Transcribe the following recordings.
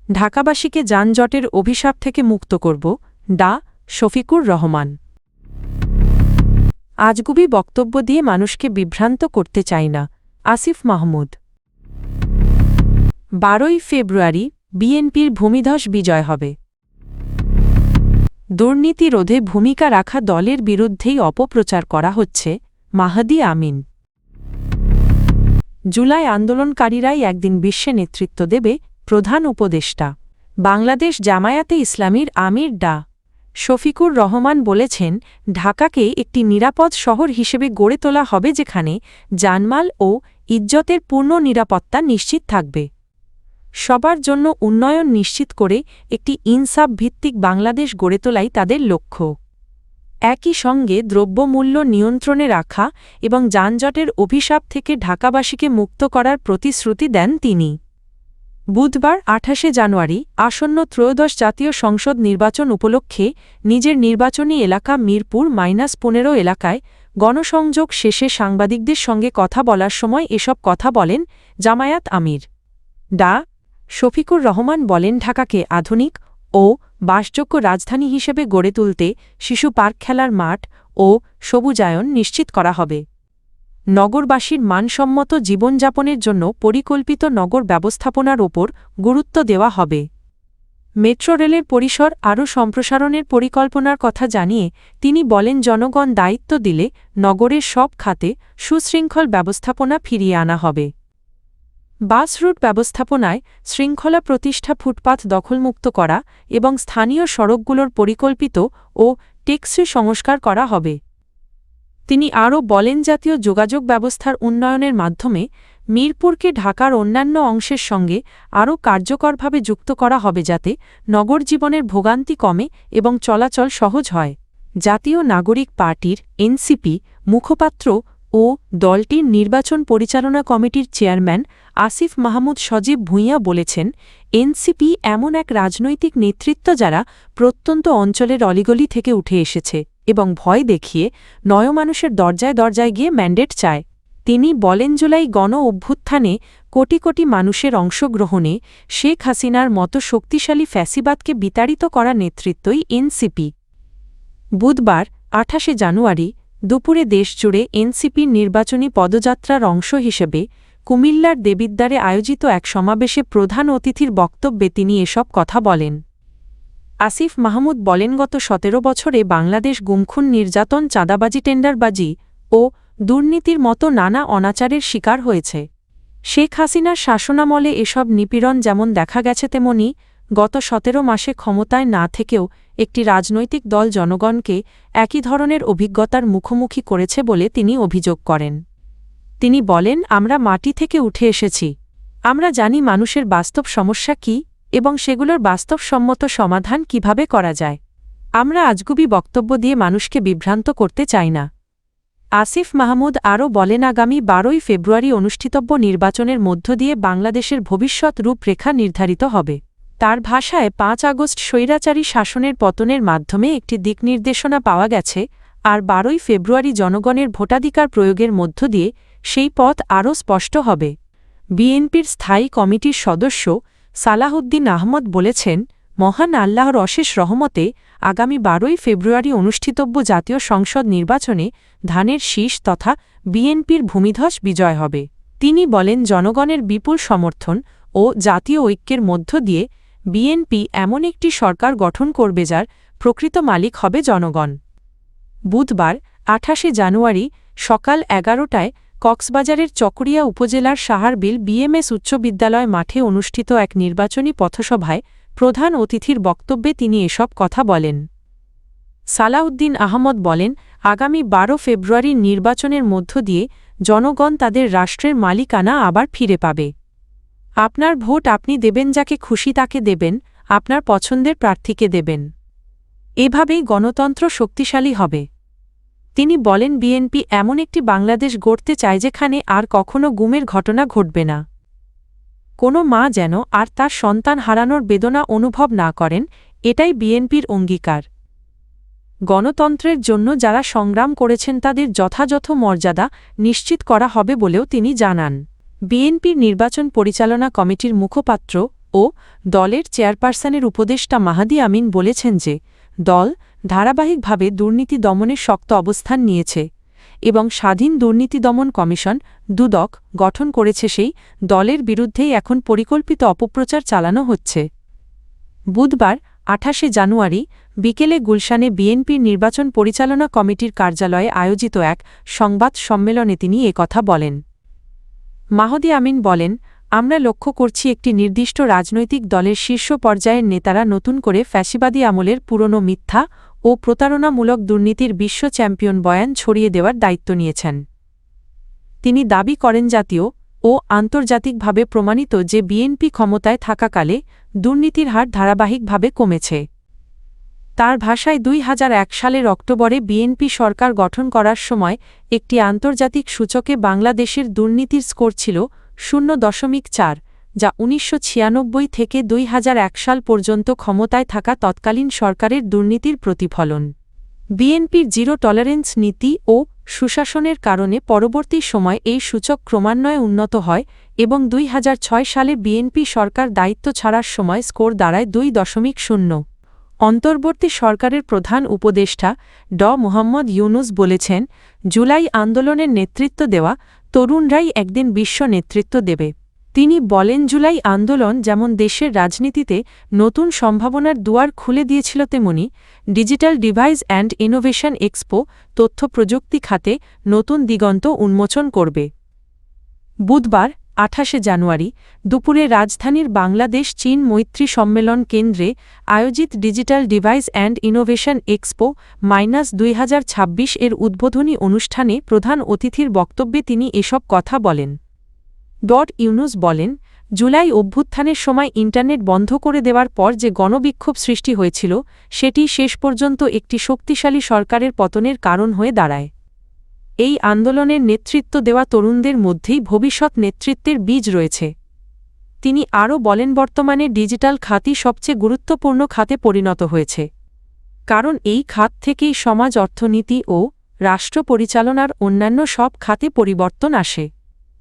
ঢাকাবাসীকে যানজটের অভিশাপ থেকে মুক্ত করব, ডা. শফিকুর রহমান। আজগুবি বক্তব্য দিয়ে মানুষকে বিভ্রান্ত করতে চাই না, আসিফ মাহমুদ। 12ই ফেব্রুয়ারি বিএনপির ভূমিধস বিজয় হবে। দুর্নীতি রোধে ভূমিকা রাখা দলের বিরুদ্ধেই অপপ্রচার করা হচ্ছে, মাহদি আমিন। জুলাই আন্দোলনকারীরাই একদিন বিশ্বে নেতৃত্ব দেবে, প্রধান উপদেষ্টা। বাংলাদেশ জামায়াতে ইসলামীর আমির ডা. শফিকুর রহমান বলেছেন, ঢাকাকে একটি নিরাপদ শহর হিসেবে গড়ে তোলা হবে যেখানে জানমাল ও ইজ্জতের পূর্ণ নিরাপত্তা নিশ্চিত থাকবে। সবার জন্য উন্নয়ন নিশ্চিত করে একটি ইনসাফ ভিত্তিক বাংলাদেশ গড়ে তোলাই তাদের লক্ষ্য। একই সঙ্গে দ্রব্যমূল্য নিয়ন্ত্রণে রাখা এবং যানজটের অভিশাপ থেকে ঢাকাবাসীকে মুক্ত করার প্রতিশ্রুতি দেন তিনি। বুধবার 28শে জানুয়ারি আসন্ন ত্রয়োদশ জাতীয় সংসদ নির্বাচন উপলক্ষে নিজের নির্বাচনী এলাকা মিরপুর -15 এলাকায় গণসংযোগ শেষে সাংবাদিকদের সঙ্গে কথা বলার সময় এসব কথা বলেন জামায়াত আমির ডা. শফিকুর রহমান বলেন, ঢাকাকে আধুনিক ও বাসযোগ্য রাজধানী হিসেবে গড়ে তুলতে শিশু পার্ক, খেলার মাঠ ও সবুজায়ন নিশ্চিত করা হবে। নগরবাসীর মানসম্মত জীবনযাপনের জন্য পরিকল্পিত নগর ব্যবস্থাপনার ওপর গুরুত্ব দেওয়া হবে। মেট্রো রেলের পরিসর আরও সম্প্রসারণের পরিকল্পনার কথা জানিয়ে তিনি বলেন, জনগণ দায়িত্ব দিলে নগরের সব খাতে সুশৃঙ্খল ব্যবস্থাপনা ফিরিয়ে আনা হবে। বাস রুট ব্যবস্থাপনায় শৃঙ্খলা প্রতিষ্ঠা, ফুটপাথ দখলমুক্ত করা এবং স্থানীয় সড়কগুলোর পরিকল্পিত ও টেকসই সংস্কার করা হবে। তিনি আরও বলেন, জাতীয় যোগাযোগ ব্যবস্থার উন্নয়নের মাধ্যমে মিরপুরকে ঢাকার অন্যান্য অংশের সঙ্গে আরও কার্যকরভাবে যুক্ত করা হবে যাতে নগর জীবনের ভোগান্তি কমে এবং চলাচল সহজ হয়। জাতীয় নাগরিক পার্টির এনসিপি মুখপাত্র ও দলটির নির্বাচন পরিচালনা কমিটির চেয়ারম্যান আসিফ মাহমুদ সজীব ভূঁইয়া বলেছেন, এনসিপি এমন এক রাজনৈতিক নেতৃত্ব যারা প্রত্যন্ত অঞ্চলের অলিগলি থেকে উঠে এসেছে এবং ভয় দেখিয়ে মানুষের দরজায় দরজায় গিয়ে ম্যান্ডেট চায়। তিনি বলেন, জুলাই গণ অভ্যুত্থানে কোটি কোটি মানুষের অংশগ্রহণে শেখ হাসিনার মতো শক্তিশালী ফ্যাসিবাদকে বিতাড়িত করা নেতৃত্বই এনসিপি। বুধবার 28শে জানুয়ারি দুপুরে দেশজুড়ে এনসিপির নির্বাচনী পদযাত্রার অংশ হিসেবে কুমিল্লার দেবিদ্বারে আয়োজিত এক সমাবেশে প্রধান অতিথির বক্তব্যে তিনি এসব কথা বলেন। আসিফ মাহমুদ বলেন, গত 17 বছরে বাংলাদেশ গুমখুন, নির্যাতন, চাঁদাবাজি, টেন্ডারবাজি ও দুর্নীতির মতো নানা অনাচারের শিকার হয়েছে। শেখ হাসিনার শাসনামলে এসব নিপীড়ন যেমন দেখা গেছে, তেমনি গত 17 মাসে ক্ষমতায় না থেকেও একটি রাজনৈতিক দল জনগণকে একই ধরনের অভিজ্ঞতার মুখোমুখি করেছে বলে তিনি অভিযোগ করেন। তিনি বলেন, আমরা মাটি থেকে উঠে এসেছি। আমরা জানি মানুষের বাস্তব সমস্যা কী এবং সেগুলোর বাস্তবসম্মত সমাধান কিভাবে করা যায়। আমরা আজগুবি বক্তব্য দিয়ে মানুষকে বিভ্রান্ত করতে চাই না। আসিফ মাহমুদ আরও বলেন, আগামী 12ই ফেব্রুয়ারি অনুষ্ঠিতব্য নির্বাচনের মধ্য দিয়ে বাংলাদেশের ভবিষ্যৎ রূপরেখা নির্ধারিত হবে। তার ভাষায়, 5 আগস্ট স্বৈরাচারী শাসনের পতনের মাধ্যমে একটি দিকনির্দেশনা পাওয়া গেছে, আর 12ই ফেব্রুয়ারি জনগণের ভোটাধিকার প্রয়োগের মধ্য দিয়ে সেই পথ আরও স্পষ্ট হবে। বিএনপির স্থায়ী কমিটির সদস্য সালাহউদ্দিন আহমদ বলেছেন, মহান আল্লাহর অশেষ রহমতে আগামী 12ই ফেব্রুয়ারি অনুষ্ঠিতব্য জাতীয় সংসদ নির্বাচনে ধানের শীষ তথা বিএনপির ভূমিধস বিজয় হবে। তিনি বলেন, জনগণের বিপুল সমর্থন ও জাতীয় ঐক্যের মধ্য দিয়ে বিএনপি এমন একটি সরকার গঠন করবে যার প্রকৃত মালিক হবে জনগণ। বুধবার 28শে জানুয়ারি সকাল 11টায় কক্সবাজারের চকরিয়া উপজেলার সাহারবিল বিএমএস উচ্চ বিদ্যালয় মাঠে অনুষ্ঠিত এক নির্বাচনী পথসভায় প্রধান অতিথির বক্তব্যে তিনি এসব কথা বলেন। সালাউদ্দিন আহমদ বলেন, আগামী 12 ফেব্রুয়ারির নির্বাচনের মধ্য দিয়ে জনগণ তাদের রাষ্ট্রের মালিকানা আবার ফিরে পাবে। আপনার ভোট আপনি দেবেন, যাকে খুশি তাকে দেবেন, আপনার পছন্দের প্রার্থীকে দেবেন। এভাবেই গণতন্ত্র শক্তিশালী হবে। তিনি বলেন, বিএনপি এমন একটি বাংলাদেশ গড়তে চায় যেখানে আর কখনো গুমের ঘটনা ঘটবে না। কোনো মা যেন আর তার সন্তান হারানোর বেদনা অনুভব না করেন, এটাই বিএনপির অঙ্গীকার। গণতন্ত্রের জন্য যারা সংগ্রাম করেছেন তাদের যথাযথ মর্যাদা নিশ্চিত করা হবে বলেও তিনি জানান। বিএনপির নির্বাচন পরিচালনা কমিটির মুখপাত্র ও দলের চেয়ারপারসনের উপদেষ্টা মাহাদি আমিন বলেছেন যে দল ধারাবাহিকভাবে দুর্নীতি দমনের শক্ত অবস্থান নিয়েছে এবং স্বাধীন দুর্নীতি দমন কমিশন দুদক গঠন করেছে। সেই দলের বিরুদ্ধেই এখন পরিকল্পিত অপপ্রচার চালানো হচ্ছে। বুধবার ২৮ জানুয়ারি বিকেলে গুলশানে বিএনপির নির্বাচন পরিচালনা কমিটির কার্যালয়ে আয়োজিত এক সংবাদ সম্মেলনে তিনি একথা বলেন। মাহদি আমিন বলেন, আমরা লক্ষ্য করছি একটি নির্দিষ্ট রাজনৈতিক দলের শীর্ষ পর্যায়ের নেতারা নতুন করে ফ্যাসিবাদী আমলের পুরনো মিথ্যা ও প্রতারণামূলক দুর্নীতির বিশ্ব চ্যাম্পিয়ন বয়ান ছড়িয়ে দেওয়ার দায়িত্ব নিয়েছেন। তিনি দাবি করেন জাতীয় ও আন্তর্জাতিকভাবে প্রমাণিত যে বিএনপি ক্ষমতায় থাকাকালে দুর্নীতির হার ধারাবাহিকভাবে কমেছে। তার ভাষায় ২০০১ সালের অক্টোবরে বিএনপি সরকার গঠন করার সময় একটি আন্তর্জাতিক সূচকে বাংলাদেশের দুর্নীতির স্কোর ছিল ০.৪, যা ১৯৯৬ থেকে ২০০১ সাল পর্যন্ত ক্ষমতায় থাকা তৎকালীন সরকারের দুর্নীতির প্রতিফলন। বিএনপির জিরো টলারেন্স নীতি ও সুশাসনের কারণে পরবর্তী সময় এই সূচক ক্রমান্বয়ে উন্নত হয় এবং ২০০৬ সালে বিএনপি সরকার দায়িত্ব ছাড়ার সময় স্কোর দাঁড়ায় ২.০। অন্তর্বর্তী সরকারের প্রধান উপদেষ্টা মোহাম্মদ ইউনুস বলেছেন, জুলাই আন্দোলনের নেতৃত্ব দেওয়া তরুণরাই একদিন বিশ্ব নেতৃত্ব দেবে। তিনি বলেন, জুলাই আন্দোলন যেমন দেশের রাজনীতিতে নতুন সম্ভাবনার দুয়ার খুলে দিয়েছিল, তেমনি digital device and innovation expo তথ্য প্রযুক্তি খাতে নতুন দিগন্ত উন্মোচন করবে। বুধবার ২৮ জানুয়ারি দুপুরে রাজধানীর বাংলাদেশ চীন মৈত্রী সম্মেলন কেন্দ্রে আয়োজিত digital device and innovation expo -২০২৬ এর উদ্বোধনী অনুষ্ঠানে প্রধান অতিথির বক্তব্যে তিনি এসব কথা বলেন। ইউনুস বলেন, জুলাই অভ্যুত্থানের সময় ইন্টারনেট বন্ধ করে দেওয়ার পর যে গণবিক্ষোভ সৃষ্টি হয়েছিল সেটি শেষ পর্যন্ত একটি শক্তিশালী সরকারের পতনের কারণ হয়ে দাঁড়ায়। এই আন্দোলনের নেতৃত্ব দেওয়া তরুণদের মধ্যেই ভবিষ্যৎ নেতৃত্বের বীজ রয়েছে। তিনি আরও বলেন, বর্তমানে ডিজিটাল খাতই সবচেয়ে গুরুত্বপূর্ণ খাতে পরিণত হয়েছে, কারণ এই খাত থেকেই সমাজ, অর্থনীতি ও রাষ্ট্র পরিচালনার অন্যান্য সব খাতে পরিবর্তন আসে।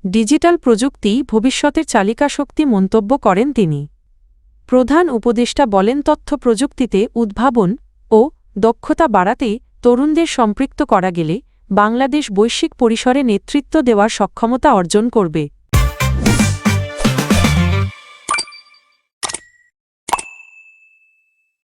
ডিজিটাল প্রযুক্তিই ভবিষ্যতের চালিকাশক্তি মন্তব্য করেন তিনি। প্রধান উপদেষ্টা বলেন, তথ্য প্রযুক্তিতে উদ্ভাবন ও দক্ষতা বাড়াতে তরুণদের সম্পৃক্ত করা গেলে বাংলাদেশ বৈশ্বিক পরিসরে নেতৃত্ব দেওয়ার সক্ষমতা অর্জন করবে।